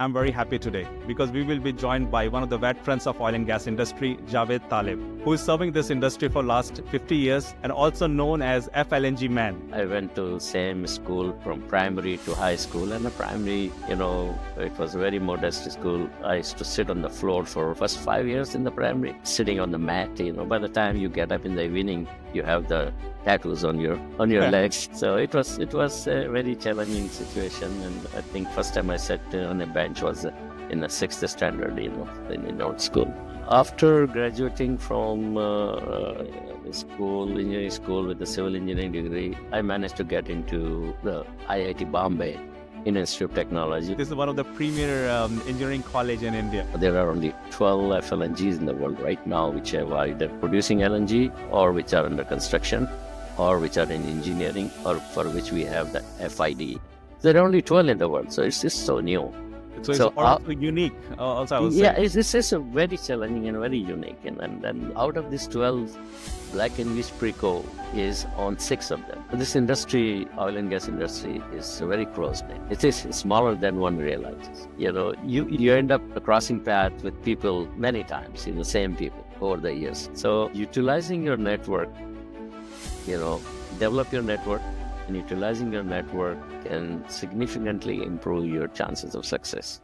I'm very happy today because we will be joined by one of the veterans of oil and gas industry, Javid Talib, who is serving this industry for last 50 years and also known as FLNG man. I went to same school from primary to high school, and the primary, it was a very modest school. I used to sit on the floor for first 5 years in the primary, sitting on the mat. By the time you get up in the evening, you have the tattoos on your legs. So it was a very challenging situation, and I think first time I sat on a bench was in the sixth standard, in our school. After graduating from engineering school with a civil engineering degree, I managed to get into the IIT Bombay in Institute of Technology. This is one of the premier engineering college in India. There are only 12 FLNGs in the world right now, which are either producing LNG or which are under construction or which are in engineering or for which we have the FID. There are only 12 in the world, so it's just so new. So it's also unique. Also, I would say. Yeah, this is a very challenging and very unique. And out of these 12, Black Veatch Preco is on 6 of them. This industry, oil and gas industry, is very close-knit. It is smaller than one realizes. You end up crossing paths with people many times, the same people over the years. So utilizing your network, develop your network, and utilizing your network can significantly improve your chances of success.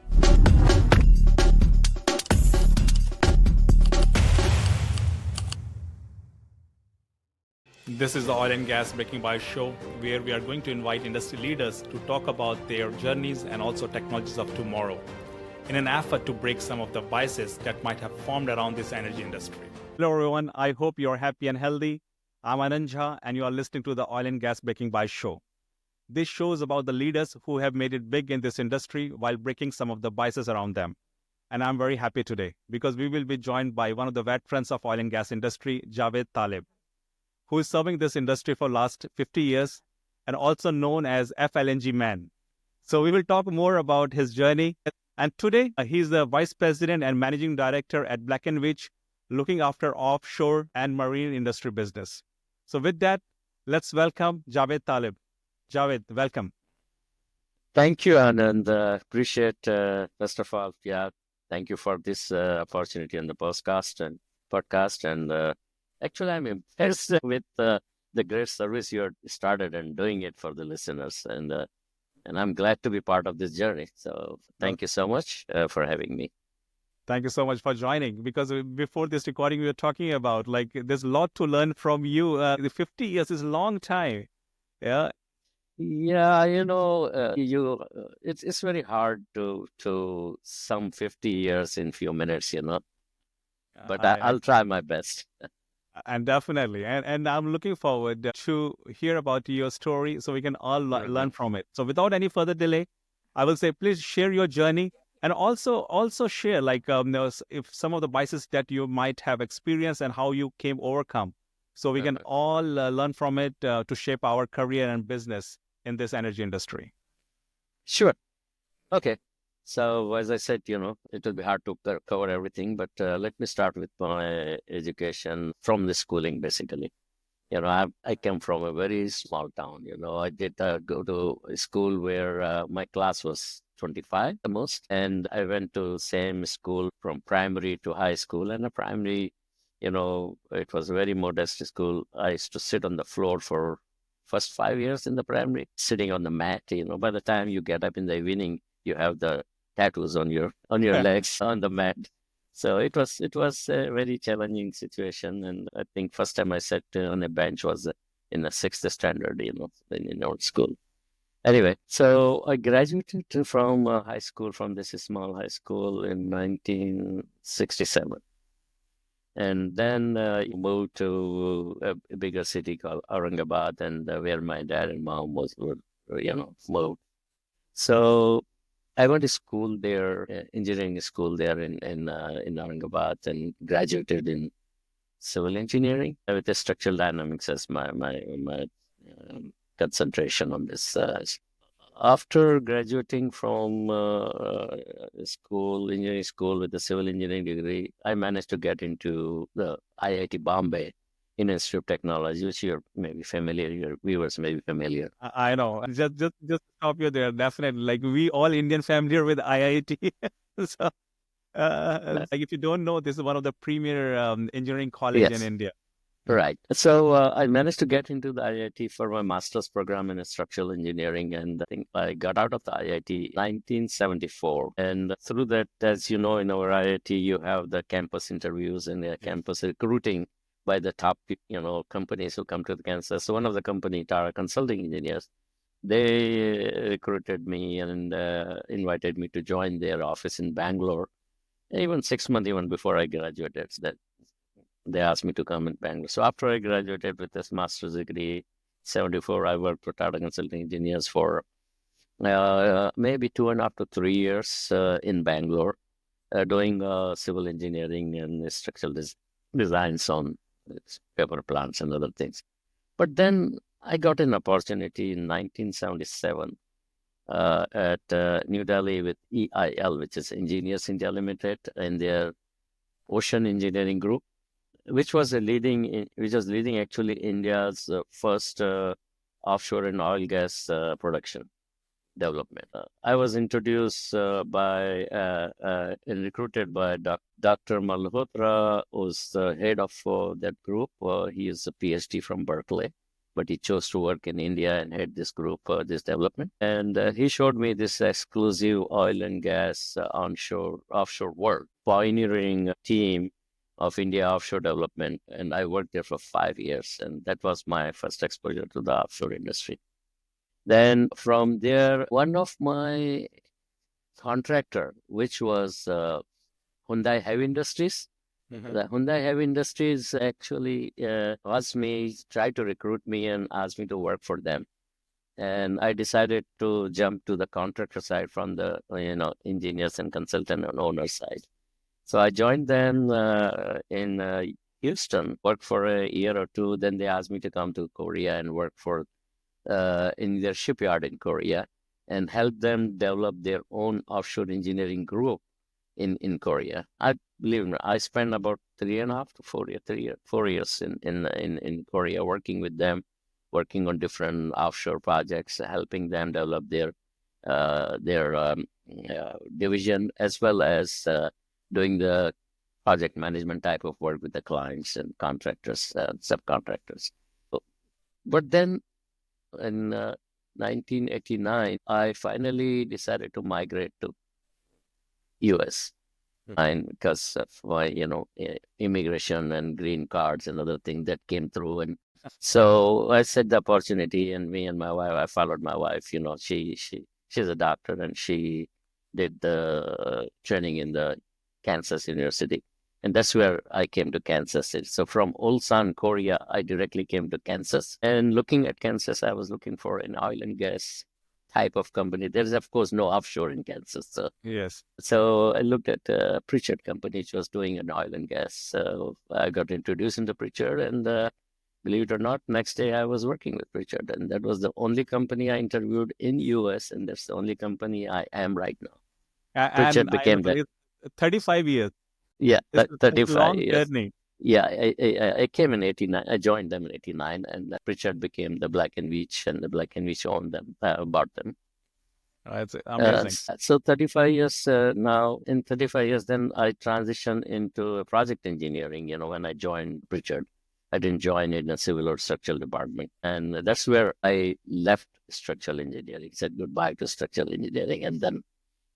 This is the Oil and Gas Breaking Bias show, where we are going to invite industry leaders to talk about their journeys and also technologies of tomorrow in an effort to break some of the biases that might have formed around this energy industry. Hello, everyone. I hope you're happy and healthy. I'm Anand Jha, and you are listening to the Oil and Gas Breaking Bias show. This show is about the leaders who have made it big in this industry while breaking some of the biases around them. And I'm very happy today because we will be joined by one of the veterans of oil and gas industry, Javid Talib, who is serving this industry for last 50 years and also known as FLNG man. So we will talk more about his journey. And today, he's the Vice President and Managing Director at Black Veatch, looking after offshore and marine industry business. So with that, let's welcome Javid Talib. Javid, welcome. Thank you, Anand. Appreciate, first of all, thank you for this opportunity on the podcast. And actually, I'm impressed with the great service you started and doing it for the listeners. And I'm glad to be part of this journey. So thank you so much for having me. Thank you so much for joining, because before this recording, we were talking about, there's a lot to learn from you. The 50 years is a long time. Yeah. Yeah, it's very hard to sum 50 years in few minutes, but I'll try my best. And definitely. And I'm looking forward to hear about your story so we can all learn from it. So without any further delay, I will say, please share your journey and also share if some of the biases that you might have experienced and how you came overcome. So we can all learn from it to shape our career and business in this energy industry. Sure. Okay. So as I said, it will be hard to cover everything, but let me start with my education from the schooling, basically. I came from a very small town. I did go to a school where my class was 25 the most, and I went to same school from primary to high school. And the primary, it was a very modest school. I used to sit on the floor for first 5 years in the primary, sitting on the mat. By the time you get up in the evening, you have the tattoos on your legs on the mat. So it was a very challenging situation, and I think first time I sat on a bench was in the sixth standard, in our school. Anyway, so I graduated from high school, from this small high school, in 1967, and then moved to a bigger city called Aurangabad, and where my dad and mom were moved. So I went to school there, engineering school there in Aurangabad, and graduated in civil engineering with a structural dynamics as my concentration on this. After graduating from engineering school with a civil engineering degree, I managed to get into the IIT Bombay Institute of Technology, which you're maybe familiar, your viewers may be familiar. I know. Just stop you there. Definitely. Like we all Indian familiar with IIT. So, like if you don't know, this is one of the premier engineering college in Yes. India. Right. So I managed to get into the IIT for my master's program in structural engineering, and I think I got out of the IIT 1974. And through that, as you know, in our IIT, you have the campus interviews and the campus recruiting by the top, companies who come to the campus. So one of the company, Tara Consulting Engineers, they recruited me and invited me to join their office in Bangalore. Even 6 months even before I graduated, that they asked me to come in Bangalore. So after I graduated with this master's degree, 74, I worked for Tata Consulting Engineers for maybe 2.5 to 3 years in Bangalore, doing civil engineering and structural designs on paper plants and other things. But then I got an opportunity in 1977 at New Delhi with EIL, which is Engineers India Limited, and their Ocean Engineering Group, which was leading actually India's first offshore and oil gas production development. I was introduced and recruited by Dr. Malhotra, who's the head of that group. He is a PhD from Berkeley, but he chose to work in India and head this group, this development. And he showed me this exclusive oil and gas offshore work, pioneering team of India offshore development. And I worked there for 5 years. And that was my first exposure to the offshore industry. Then from there, one of my contractor, which was Hyundai Heavy Industries, the Hyundai Heavy Industries actually tried to recruit me and asked me to work for them. And I decided to jump to the contractor side from the, engineers and consultant and owner side. So I joined them in Houston, worked for a year or two. Then they asked me to come to Korea and work in their shipyard in Korea and help them develop their own offshore engineering group in Korea. I believe I spent about 3.5 to 4 years in Korea working with them, working on different offshore projects, helping them develop their division, as well as doing the project management type of work with the clients and contractors, subcontractors. But then in 1989, I finally decided to migrate to US. And because of my, immigration and green cards and other things that came through. And so I said the opportunity, and me and my wife, I followed my wife, she's a doctor, and she did the training in the Kansas University. And that's where I came to Kansas City. So from Ulsan, Korea, I directly came to Kansas. And looking at Kansas, I was looking for an oil and gas type of company. There is, of course, no offshore in Kansas. So, yes. So I looked at a Pritchard company, which was doing an oil and gas. So I got introduced into Pritchard, and believe it or not, next day I was working with Pritchard. And that was the only company I interviewed in US, and that's the only company I am right now. Pritchard became that. 35 years. Yeah, It's a 35 long years. journey. Yeah, I came in 89. I joined them in 89, and Pritchard became the Black Veatch, and the Black Veatch owned them, bought them. It's amazing. So 35 years now. In 35 years, then I transitioned into project engineering. When I joined Pritchard, I didn't join in a civil or structural department, and that's where I left structural engineering. Said goodbye to structural engineering, and then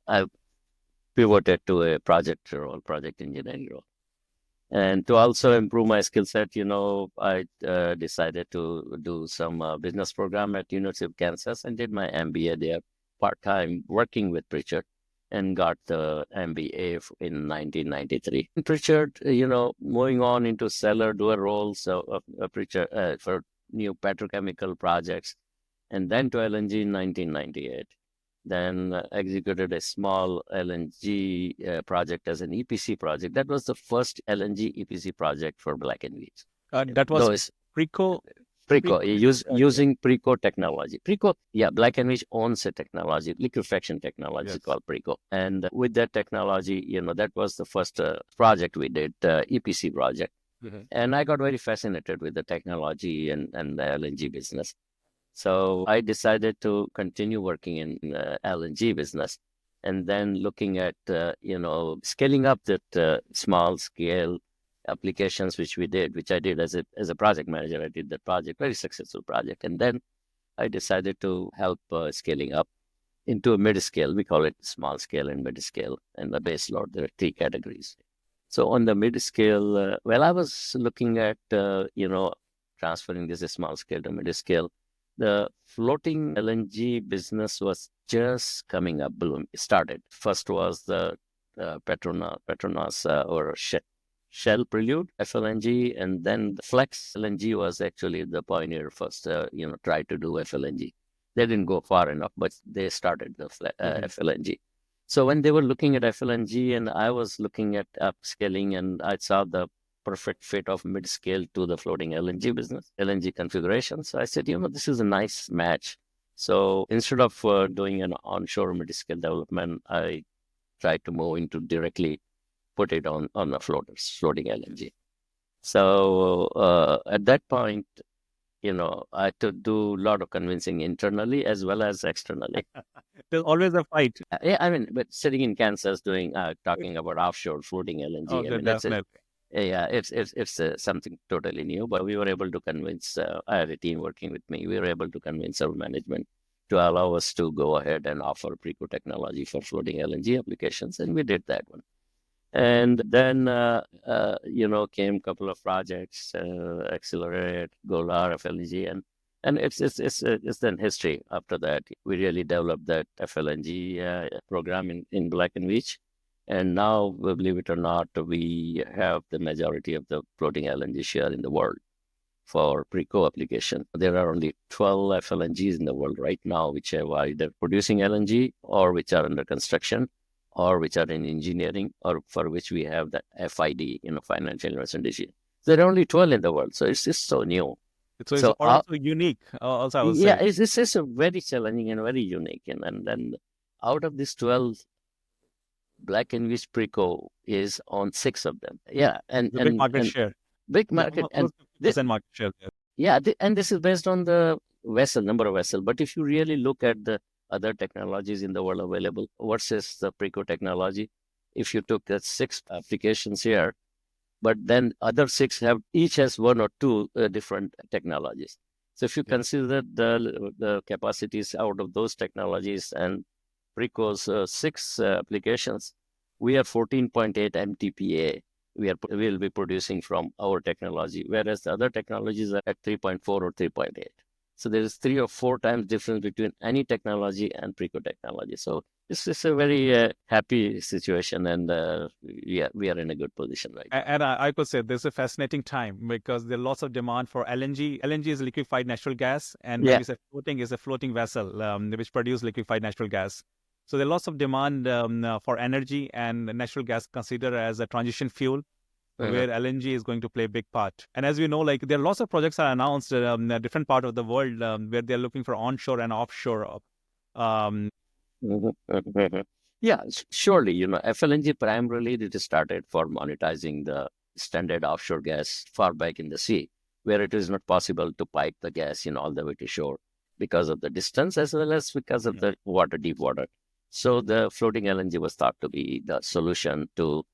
I pivoted to a project engineering role. And to also improve my skill set, I decided to do some business program at University of Kansas and did my MBA there part-time, working with Pritchard, and got the MBA in 1993. Pritchard, moving on into seller dual roles of Pritchard for new petrochemical projects, and then to LNG in 1998. Then executed a small LNG project as an EPC project. That was the first LNG EPC project for Black Veatch. That was Preco. Using Preco technology. Black Veatch owns a technology, liquefaction technology called Preco. And with that technology, that was the first project we did, EPC project. And I got very fascinated with the technology and the LNG business. So I decided to continue working in LNG business, and then looking at scaling up that small scale applications which I did as a project manager. I did that project, very successful project, and then I decided to help scaling up into a mid scale. We call it small scale and mid scale, and the base load. There are three categories. So on the mid scale, I was looking at transferring this small scale to mid scale. The floating LNG business was just coming up, bloom started. First was the Petronas or Shell Prelude FLNG, and then the Flex LNG was actually the pioneer first. Tried to do FLNG. They didn't go far enough, but they started the FLNG. So when they were looking at FLNG and I was looking at upscaling, and I saw the perfect fit of mid-scale to the floating LNG business, LNG configuration. So I said, this is a nice match. So instead of doing an onshore mid-scale development, I tried to move into directly put it on the floaters, floating LNG. So at that point, I had to do a lot of convincing internally as well as externally. There's always a fight. But sitting in Kansas talking about offshore floating LNG, Definitely. It's something totally new, but we were able to convince, I had a team working with me, we were able to convince our management to allow us to go ahead and offer Preco technology for floating LNG applications, and we did that one. And then, came a couple of projects, Accelerate, Golar, FLNG, and it's then history. After that, we really developed that FLNG program in Black Veatch. And now, believe it or not, we have the majority of the floating LNG share in the world for Preco application. There are only 12 FLNGs in the world right now, which are either producing LNG or which are under construction, or which are in engineering, or for which we have the FID, financial investment decision. There are only 12 in the world, so it's just so new. So it's also unique. Also, I would say. Yeah, this is a very challenging and very unique. And then out of these 12, Black Veatch Preco is on 6 of them. Yeah, and big market share. Big market, and market share. Yeah, and this is based on the number of vessels. But if you really look at the other technologies in the world available versus the Preco technology, if you took the 6 applications here, but then other 6 each has 1 or 2 different technologies. So if you consider the capacities out of those technologies and Preco's 6 applications, we are 14.8 MTPA. We'll be producing from our technology, whereas the other technologies are at 3.4 or 3.8. So there is 3 or 4 times difference between any technology and Preco technology. So this is a very happy situation, and we are in a good position right now. And I could say this is a fascinating time because there's lots of demand for LNG. LNG is liquefied natural gas, and when we say floating is a floating vessel which produces liquefied natural gas. So there's lots of demand for energy, and natural gas considered as a transition fuel, where LNG is going to play a big part. And as we know, there are lots of projects are announced in a different part of the world where they're looking for onshore and offshore. Yeah, surely, FLNG primarily it started for monetizing the standard offshore gas far back in the sea, where it is not possible to pipe the gas all the way to shore because of the distance as well as because of the deep water. So the floating LNG was thought to be the solution to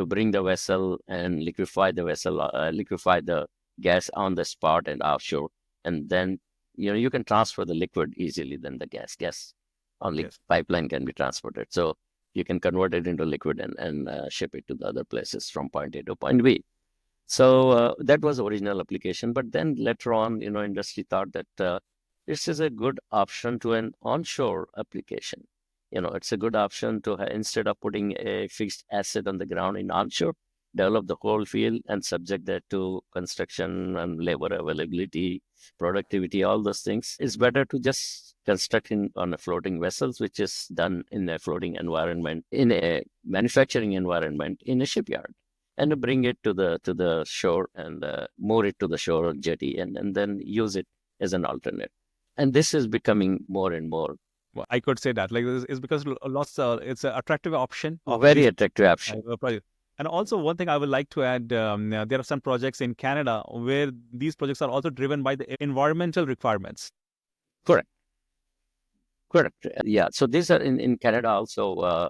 bring the vessel and liquefy the gas on the spot and offshore. And then, you can transfer the liquid easily than the gas. Only pipeline can be transported. So you can convert it into liquid and ship it to the other places from point A to point B. So that was the original application. But then later on, industry thought that this is a good option to an onshore application. It's a good option to instead of putting a fixed asset on the ground in onshore, develop the whole field and subject that to construction and labor availability, productivity, all those things. It's better to just construct on a floating vessels, which is done in a floating environment, in a manufacturing environment, in a shipyard, and bring it to the shore and moor it to the shore or jetty, and then use it as an alternate. And this is becoming more and more. Well, I could say that it's because it's an attractive option. Very attractive option. And also, one thing I would like to add, there are some projects in Canada where these projects are also driven by the environmental requirements. Correct. Correct. Yeah. So these are in Canada also,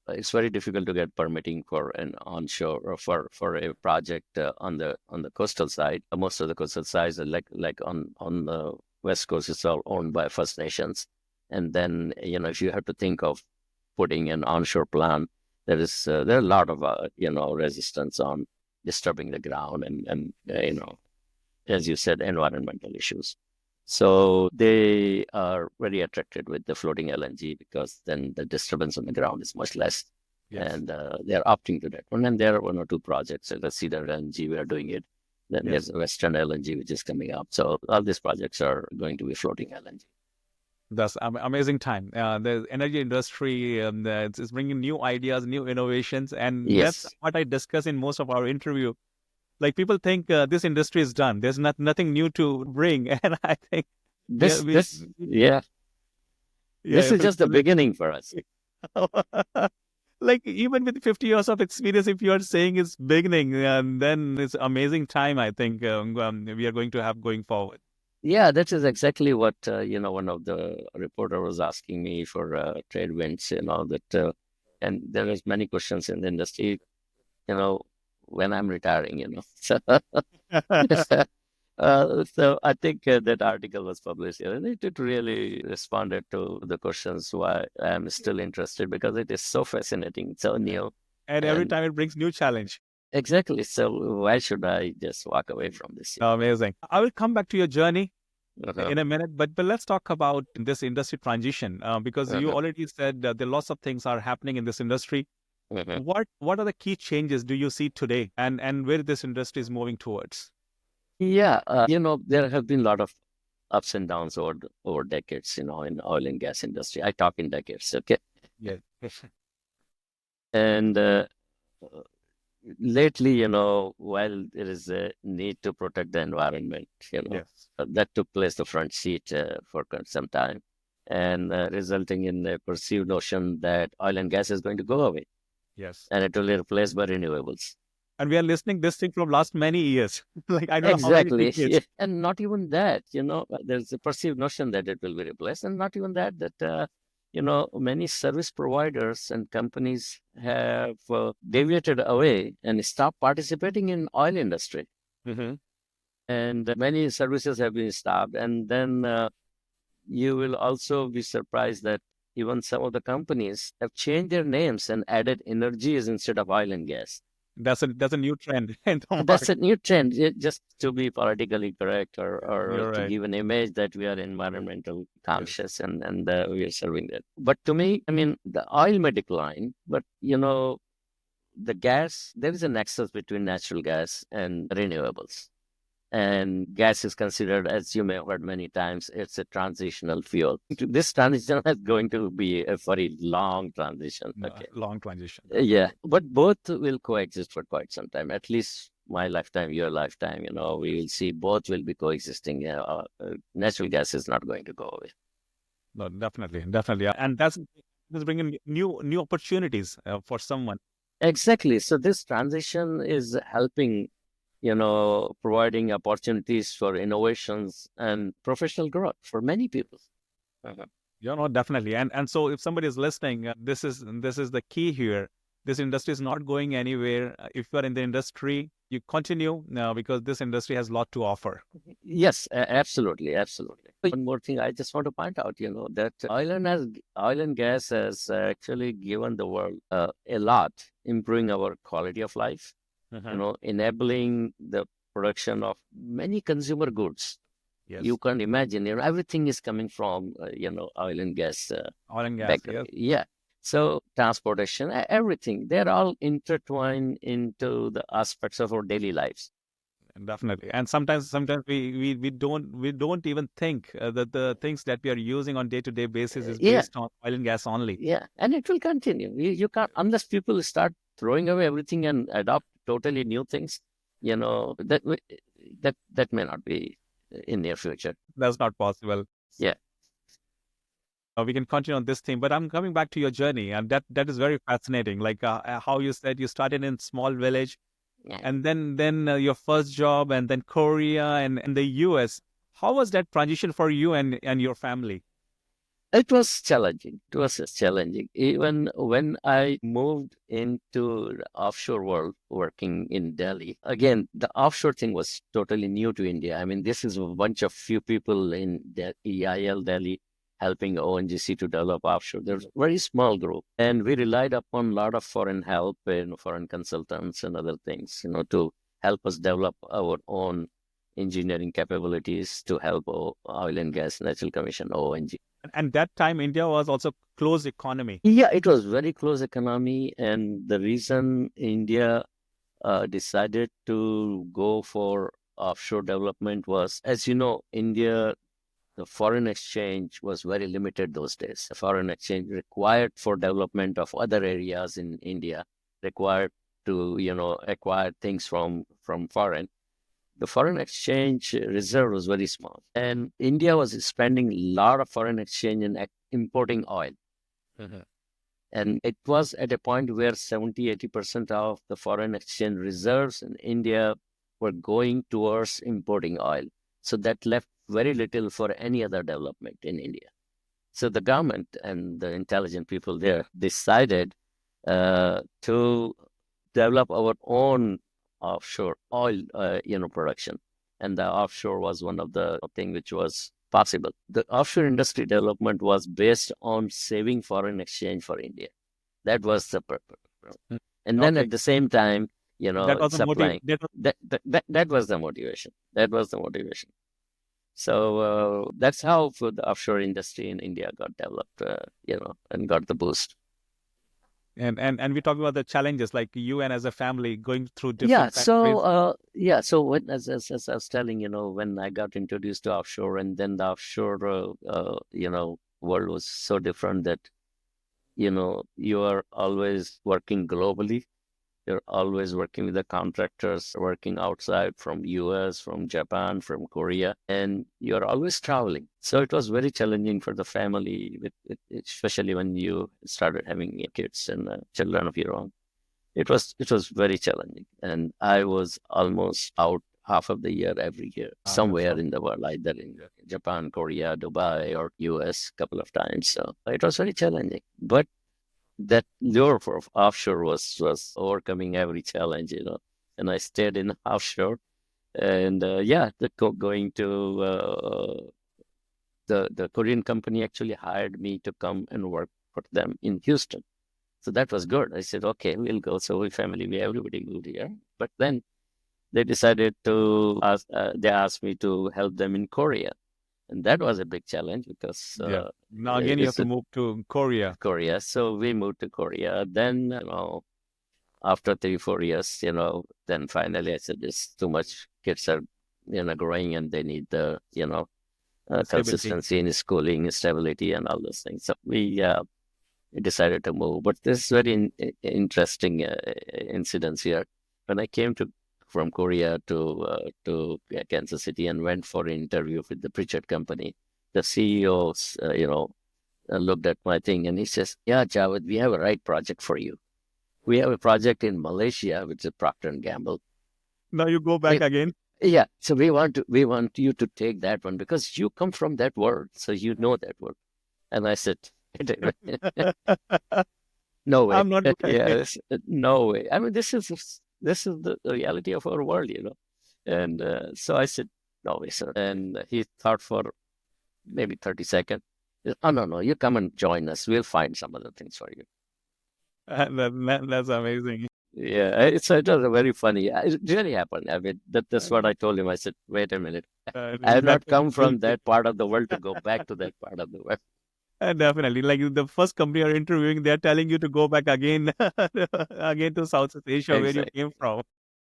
it's very difficult to get permitting for an onshore or for a project on the coastal side. Most of the coastal sides are like on the west coast, it's all owned by First Nations. And then if you have to think of putting an onshore plant, there are a lot of resistance on disturbing the ground and as you said, environmental issues. So they are very attracted with the floating LNG because then the disturbance on the ground is much less. Yes. And they're opting to that one. And there are one or two projects. So the Cedar LNG, we are doing it. Then Yes. there's Western LNG, which is coming up. So all these projects are going to be floating LNG. That's amazing time. The energy industry it's bringing new ideas, new innovations, and that's Yes. what I discuss in most of our interview. Like people think this industry is done. There's nothing new to bring, and I think yeah, Yeah, this yeah, is just the beginning for us. like even with 50 years of experience, if you are saying it's beginning, then it's amazing time. I think we are going to have going forward. Yeah, that is exactly what, one of the reporter was asking me for trade winds, and there is many questions in the industry, when I'm retiring. So I think that article was published here, and it really responded to the questions why I'm still interested because it is so fascinating, so new. And every And time it brings new challenge. exactly, so why should I just walk away from this? Amazing. I will come back to your journey Uh-huh, in a minute, but let's talk about this industry transition because you uh-huh, already said that there are lots of things are happening in this industry. uh-huh. What are the key changes do you see today, and where this industry is moving towards? Yeah, there have been a lot of ups and downs over decades, in oil and gas industry. I talk in decades, okay? Yes. And lately, while there is a need to protect the environment, Yes. that took place the front seat for some time, and resulting in a perceived notion that oil and gas is going to go away, Yes. and it will be replaced by renewables. And we are listening this thing from last many years. Like I don't know how many Exactly. Yeah. decades. And not even that, there's a perceived notion that it will be replaced. And not even that, many service providers and companies have deviated away and stopped participating in oil industry. Mm-hmm. And many services have been stopped. And then you will also be surprised that even some of the companies have changed their names and added energies instead of oil and gas. That's a new trend in the That's market. a new trend, just to be politically correct or You're to right. give an image that we are environmental Yes. conscious and we are serving that. But to me, I mean, the oil may decline, but the gas, there is a nexus between natural gas and renewables. And gas is considered, as you may have heard many times, it's a transitional fuel. This transition is going to be a very long transition. No, Okay. long transition. Yeah, but both will coexist for quite some time, at least my lifetime, your lifetime, we will see both will be coexisting. Natural gas is not going to go away. No, definitely, definitely, and that's bringing new opportunities for someone. Exactly. So this transition is helping, providing opportunities for innovations and professional growth for many people. Uh-huh. Definitely, and so if somebody is listening, this is the key here. This industry is not going anywhere. If you are in the industry, you continue now because this industry has a lot to offer. Yes, absolutely, absolutely. One more thing I just want to point out, that oil and gas has actually given the world a lot, improving our quality of life, Uh-huh. enabling the production of many consumer goods. Yes, You can imagine, everything is coming from, oil and gas oil and gas. background. Yes, Yeah. So transportation, everything, they're all intertwined into the aspects of our daily lives. definitely. And sometimes we don't even think that the things that we are using on day-to-day basis is Yeah. based on oil and gas only. Yeah, and it will continue. You can't, unless people start throwing away everything and adopt totally new things, that may not be in near future. That's not possible. Yeah. We can continue on this theme, but I'm coming back to your journey, and that is very fascinating. Like how you said you started in small village, Yeah. and then your first job, and then Korea and the US. How was that transition for you and your family? It was challenging. It was challenging. Even when I moved into the offshore world working in Delhi, again, the offshore thing was totally new to India. I mean, this is a bunch of few people in EIL Delhi helping ONGC to develop offshore. There's a very small group. And we relied upon a lot of foreign help and foreign consultants and other things, to help us develop our own engineering capabilities to help Oil and Gas Natural Commission, ONG. And that time, India was also closed economy. Yeah, it was very close economy, and the reason India decided to go for offshore development was, as you know, India, the foreign exchange was very limited those days. The foreign exchange required for development of other areas in India, required to, acquire things from foreign. The foreign exchange reserve was very small, and India was spending a lot of foreign exchange in importing oil. Mhm. And it was at a point where 70-80% of the foreign exchange reserves in India were going towards importing oil. So that left very little for any other development in India. So the government and the intelligent people there decided to develop our own offshore oil, production. And the offshore was one of the thing which was possible. The offshore industry development was based on saving foreign exchange for India. That was the purpose. Mm. And then Okay, at the same time, that was a motive. supplying. That was the motivation. That was the motivation. So that's how for the offshore industry in India got developed, and got the boost. And we talk about the challenges, like you and as a family going through Yeah. different countries. So when, as I was telling, when I got introduced to offshore, and then the offshore, world was so different that, you are always working globally. You're always working with the contractors, working outside from US, from Japan, from Korea, and you're always traveling. So it was very challenging for the family, especially when you started having kids and children of your own. It was very challenging, and I was almost out half of the year every year, That's somewhere all. in the world, either in Japan, Korea, Dubai, or US, a couple of times. So it was very challenging, but that lure for offshore was overcoming every challenge, and I stayed in offshore, and going to the Korean company actually hired me to come and work for them in Houston. So that was good. I said, okay, we'll go. So everybody moved here. But then they decided they asked me to help them in Korea. And that was a big challenge because Yeah. Now again, you have it's to move to Korea. Korea. So we moved to Korea. Then, after 3-4 years, then finally I said, it's too much. Kids are, growing, and they need the, Stability. consistency in schooling, stability, and all those things. So we decided to move. But this is very interesting incidents here. When I came from Korea to Kansas City and went for an interview with the Pritchard company, the CEO, looked at my thing and he says, "Yeah, Javed, we have a right project for you. We have a project in Malaysia, which is Procter and Gamble. Now you go back We, again. yeah, so we want you to take that one because you come from that world, so you know that world." And I said, "No way, I'm not going. yes, no way. I mean, this is the reality of our world, And so I said, "No way, sir." And he thought for maybe 30 seconds. "Oh, no, no, you come and join us. We'll find some other things for you." That's amazing. Yeah, it was very funny. It really happened. I mean, that's what I told him. I said, "Wait a minute. I have not That come will from that part of the world to go back to that part of the world." definitely. Like the first company you're interviewing, they're telling you to go back again, again to Southeast Asia where you came Exactly. from.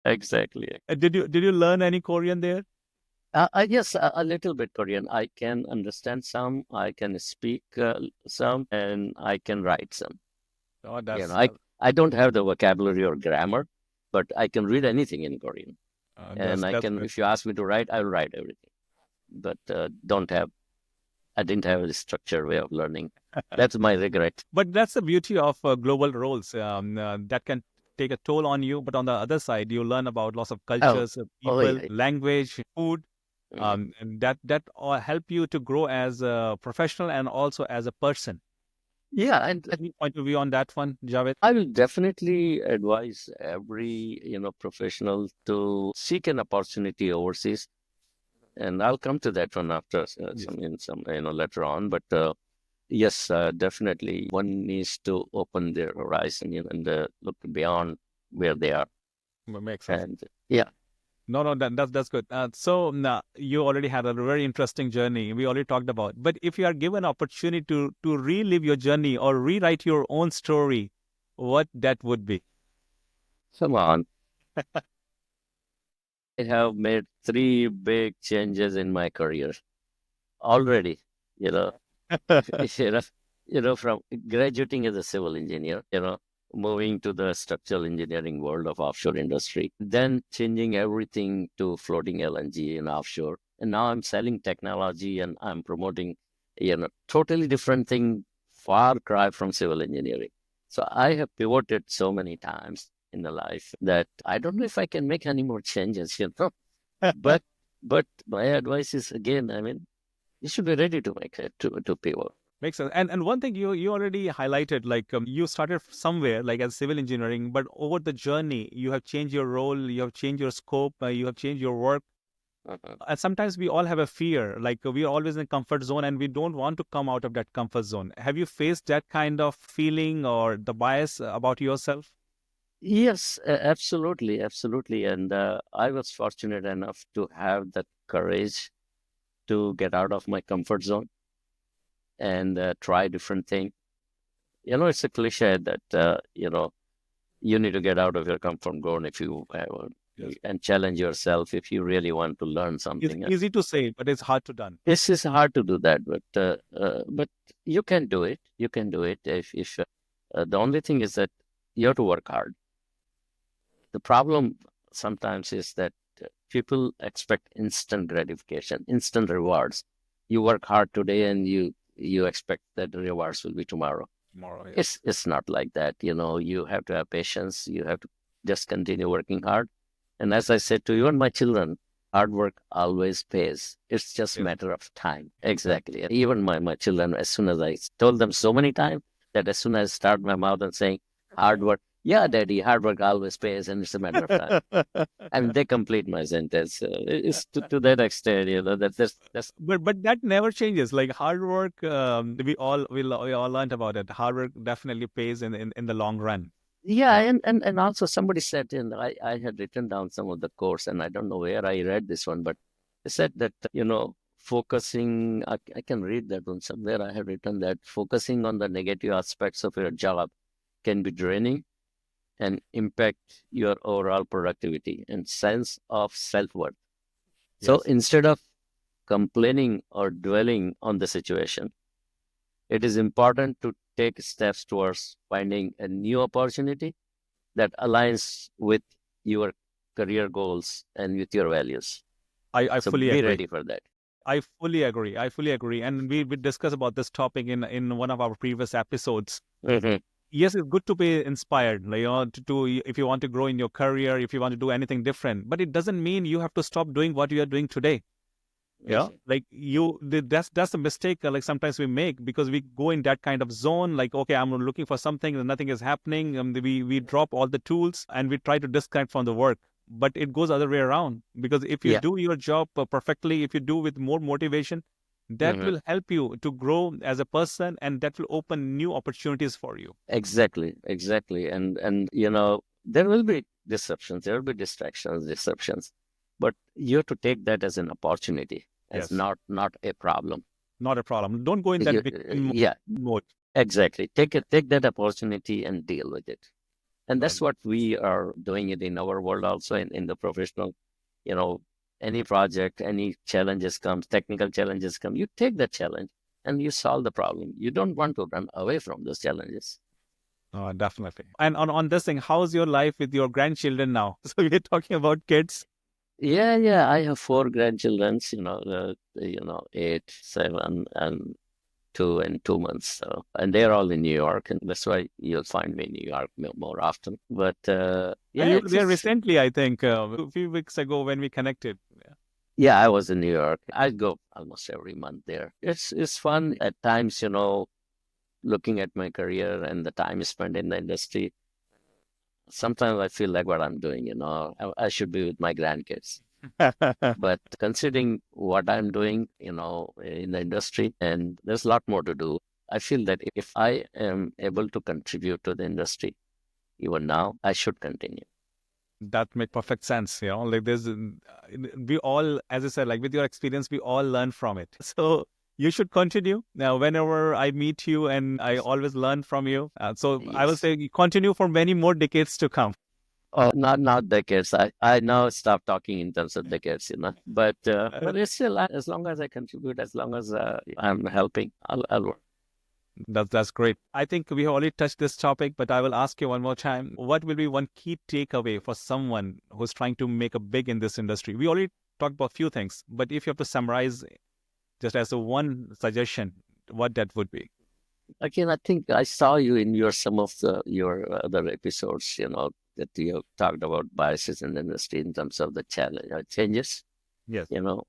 Exactly. Did you learn any Korean there? Yes, a little bit Korean. I can understand some, I can speak some, and I can write some. Oh, You know, that's I don't have the vocabulary or grammar, but I can read anything in Korean. that's And I that's can, good. if you ask me to write, I'll write everything. But don't have I didn't have a structured way of learning. That's my regret. But that's the beauty of global roles that can take a toll on you. But on the other side, you learn about lots of Oh, cultures, oh people, yeah. language, food, Mhm. and that all help you to grow as a professional and also as a person. Yeah, and Any point of view on that one, Javed? I will definitely advise every, professional to seek an opportunity overseas. And I'll come to that one after Yes. later on. But yes, definitely one needs to open their horizon, and look beyond where they are. Makes sense. And yeah, No, no, that's good. So now you already had a very interesting journey. We already talked about. But if you are given opportunity to relive your journey or rewrite your own story, what that would be? come on. I have made three big changes in my career already. You know, you know, from graduating as a civil engineer, moving to the structural engineering world of offshore industry, then changing everything to floating LNG and offshore. And now I'm selling technology and I'm promoting, totally different thing, far cry from civil engineering. So I have pivoted so many times in the life that I don't know if I can make any more changes, But but my advice is again, I mean, you should be ready to make it to pivot. Makes sense. And one thing you already highlighted, like you started somewhere, like as civil engineering, but over the journey, you have changed your role, you have changed your scope, you have changed your work. Uh-huh. And sometimes we all have a fear, like we are always in a comfort zone and we don't want to come out of that comfort zone. Have you faced that kind of feeling or the bias about yourself? Yes, absolutely, absolutely. And I was fortunate enough to have the courage to get out of my comfort zone and try different things. It's a cliche that you need to get out of your comfort zone if you Yes. and challenge yourself if you really want to learn It's something. easy to say, but it's hard to done. This is hard to do that, but you can do it. You can do it if the only thing is that you have to work hard. The problem sometimes is that people expect instant gratification, instant rewards. You work hard today and you expect that the rewards will be tomorrow. Tomorrow, yes. It's not like that. You have to have patience. You have to just continue working hard. And as I said to you and my children, hard work always pays. It's just a Yes. matter of time. Exactly. Even my children, as soon as I told them so many times that as soon as I start my mouth and saying hard work, yeah, daddy, hard work always pays, and it's a matter of time. I mean, they complete my sentence. It's to that extent, that's But that never changes. Like hard work, we all learned about it. Hard work definitely pays in the long run. yeah, Yeah. and also somebody said, and I had written down some of the course, and I don't know where I read this one, but it said that focusing. I can read that one somewhere. I have written that focusing on the negative aspects of your job can be draining and impact your overall productivity and sense of self-worth. So Yes. instead of complaining or dwelling on the situation, it is important to take steps towards finding a new opportunity that aligns with your career goals and with your values. I So fully be agree. ready for that. I fully agree. I fully agree. And we discussed about this topic in one of our previous episodes. Hmm. Yes, it's good to be inspired, like, if you want to grow in your career, if you want to do anything different. But it doesn't mean you have to stop doing what you are doing today. Yeah, like that's the mistake. Like sometimes we make because we go in that kind of zone. Like, okay, I'm looking for something and nothing is happening. We drop all the tools and we try to disconnect from the work. But it goes other way around because if you Yeah. do your job perfectly, if you do with more motivation, that Hmm. will help you to grow as a person, and that will open new opportunities for you. Exactly, exactly. And there will be disruptions, there will be distractions, disruptions, but you have to take that as an opportunity, as Yes, not a problem. not a problem. Don't go in that victim Yeah, mode. exactly. Take that opportunity and deal with it. And Well, that's what we are doing it in our world also in the professional, you know, any project, any challenges comes, technical challenges come, you take the challenge and you solve the problem. You don't want to run away from those challenges. definitely. And on this thing, how's your life with your grandchildren now? So we're talking about kids. Yeah. I have 4 grandchildren, 8, 7, and 2 and 2 months. So, and they're all in New York, and that's why you'll find me in New York more often. But yeah, You were there recently, I think, a few weeks ago when we connected. Yeah. yeah, I was in New York. I go almost every month there. It's fun at times, looking at my career and the time spent in the industry. Sometimes I feel like what I'm doing, I should be with my grandkids. But considering what I'm doing, in the industry, and there's a lot more to do, I feel that if I am able to contribute to the industry, even now, I should continue. That make perfect sense. Like we all, as I said, like with your experience, we all learn from it. So you should continue. Now, whenever I meet you, and I always learn from you. So I will Yes. say you continue for many more decades to come. Oh, not decades. I now stop talking in terms of decades, Uh, but it's still as long as I contribute, as long as I'm helping, I'll work. that's great. I think we have already touched this topic, but I will ask you one more time. What will be one key takeaway for someone who's trying to make a big in this industry? We already talked about a few things, but if you have to summarize just as a one suggestion, what that would be? Again, I think I saw you in some of your other episodes, that you talked about biases in the industry in terms of the challenge changes. Yes.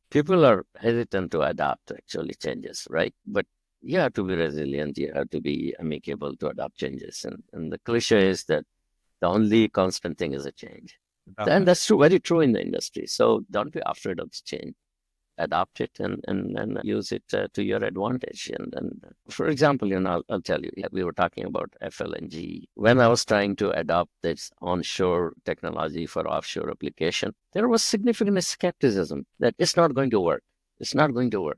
People are hesitant to adapt actually changes, right? But you have to be resilient. You have to be amicable to adapt changes. And the cliche is that the only constant thing is a change. And Definitely. that's true, very true in the industry. So don't be afraid of change. Adapt it and use it to your advantage. And for example, I'll tell you, we were talking about FLNG. When I was trying to adopt this onshore technology for offshore application, there was significant skepticism that it's not going to work. It's not going to work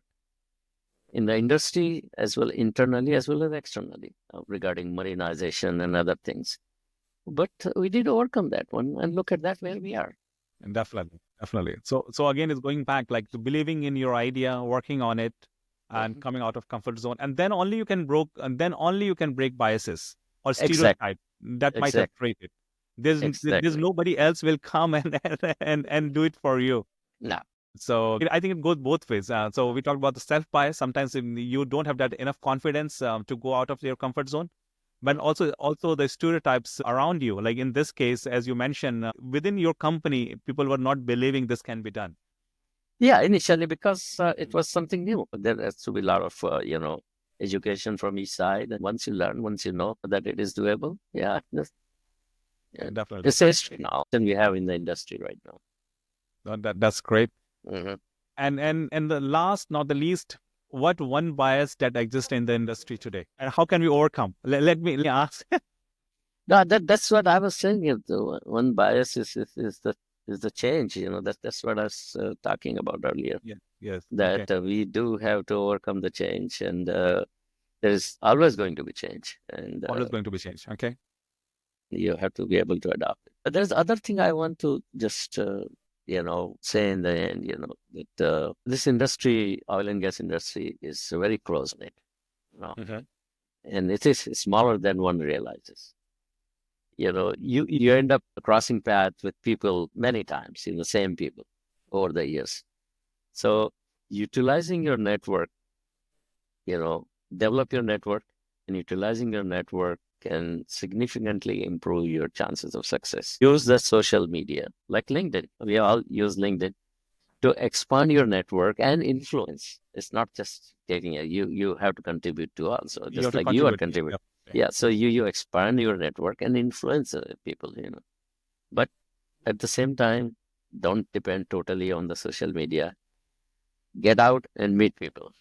in the industry as well, internally as well as externally, regarding marinization and other things. But we did overcome that one, and look at that where we are. Definitely, definitely. So again, it's going back like to believing in your idea, working on it, and Mhm. coming out of comfort zone, and then only you can then only you can break biases or Exactly, stereotype that might have exactly, created. There's exactly. nobody else will come and do it for you. No. So I think it goes both ways. So we talked about the self bias. Sometimes you don't have that enough confidence to go out of your comfort zone, but also the stereotypes around you. Like in this case, as you mentioned, within your company, people were not believing this can be done. Yeah, initially because it was something new. There has to be a lot of, education from each side. And once you learn, once you know that it is doable, yeah, yeah, Definitely. it's a history now than we have in the industry right now. That's great. Hmm. And the last, not the least, what one bias that exists in the industry today, and how can we overcome? Let me ask. No, that's what I was saying. The one bias is the change. That's what I was talking about earlier. Yeah. Yes. Okay. That we do have to overcome the change, and there's always going to be change, and Always going to be changed. Okay. you have to be able to adapt it. But there's other thing I want to just say in the end, that this industry, oil and gas industry, is very close knit, you know, Mhm. and it is smaller than one realizes. You end up crossing paths with people many times, the same people over the years. So utilizing your network, develop your network, and utilizing your network can significantly improve your chances of success. Use the social media like LinkedIn. We all use LinkedIn to expand your network and influence. It's not just taking it. You have to contribute to also, You have just to like you are contribute. contributing. Yep. Yeah. So you expand your network and influence people. But at the same time, don't depend totally on the social media. Get out and meet people.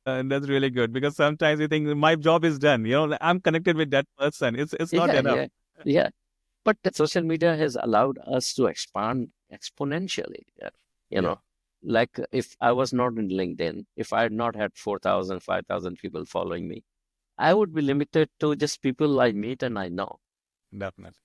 And that's really good because sometimes you think my job is done. Like, I'm connected with that person. It's not Yeah, enough. yeah, yeah. But the social media has allowed us to expand exponentially. You Yeah. know, like if I was not in LinkedIn, if I had not had 4,000, 5,000 people following me, I would be limited to just people I meet and I know. Definitely.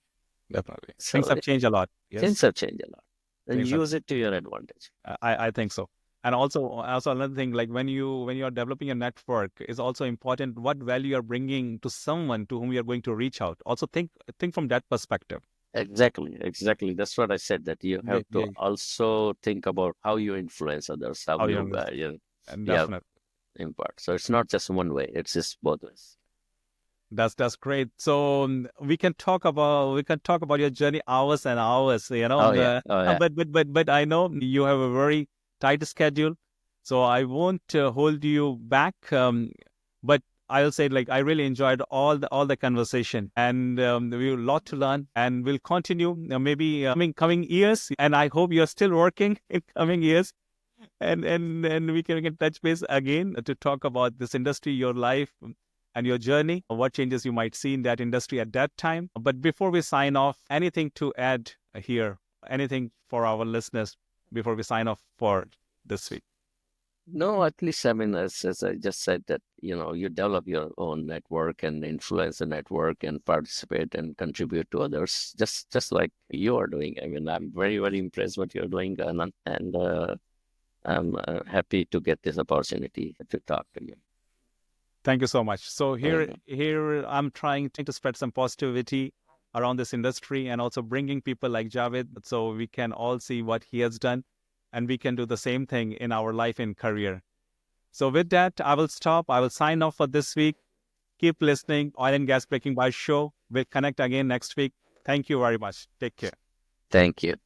Definitely. Things So have changed a lot. things Yes. have changed a lot. And Things have. use it to your advantage. I think so. And also another thing, like when you are developing a network, is also important what value you're bringing to someone to whom you're going to reach out. Also think from that perspective. Exactly. That's what I said, that you Yeah, have to yeah. also think about how you influence others, how How you you, understand? And yeah, definitely. impart. So it's not just one way; it's just both ways. That's great. So we can talk about your journey hours and hours. Oh yeah, oh yeah. But I know you have a very tight schedule, so I won't hold you back. But I'll say, like, I really enjoyed all the conversation, and we have a lot to learn, and we'll continue maybe coming years. And I hope you're still working in coming years, and we can touch base again to talk about this industry, your life, and your journey, what changes you might see in that industry at that time. But before we sign off, anything to add here? Anything for our listeners before we sign off for this week? No, at least I mean, as I just said, that you develop your own network and influence the network and participate and contribute to others, just like you are doing. I mean, I'm very impressed what you're doing, Anand, and I'm happy to get this opportunity to talk to you. Thank you so much. So here, And here I'm trying to spread some positivity around this industry, and also bringing people like Javid, so we can all see what he has done, and we can do the same thing in our life and career. So with that, I will stop. I will sign off for this week. Keep listening. Oil and Gas Breaking By Show. We'll connect again next week. Thank you very much. Take care. thank you.